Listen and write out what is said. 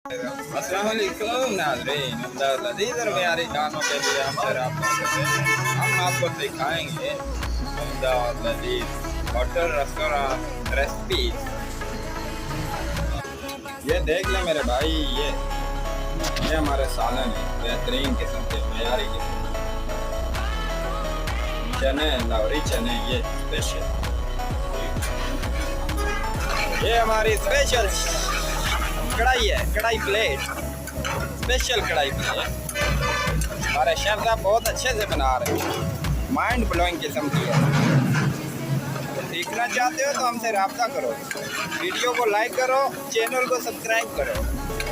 अस्सलाम वालेकुम नाज़रीन, इमदाद लजीज़ और प्यारी खानों के लिए हमसे राब्ता करते हैं। हम आपको दिखाएंगे इमदाद लजीज़ होटल रेस्टोरेंट रेसिपी। ये देख ले मेरे भाई, ये हमारे सालन है, बेहतरीन किस्म के, मयारी किस्म चने, लाहौरी चने, ये स्पेशल, ये हमारी स्पेशल कढ़ाई है, कढ़ाई प्लेट, स्पेशल कढ़ाई प्लेट। हमारे शेफ साहब बहुत अच्छे से बना रहे हैं, माइंड ब्लोइंग किस्म की है। तो सीखना चाहते हो तो हमसे रब्ता करो, वीडियो को लाइक करो, चैनल को सब्सक्राइब करो।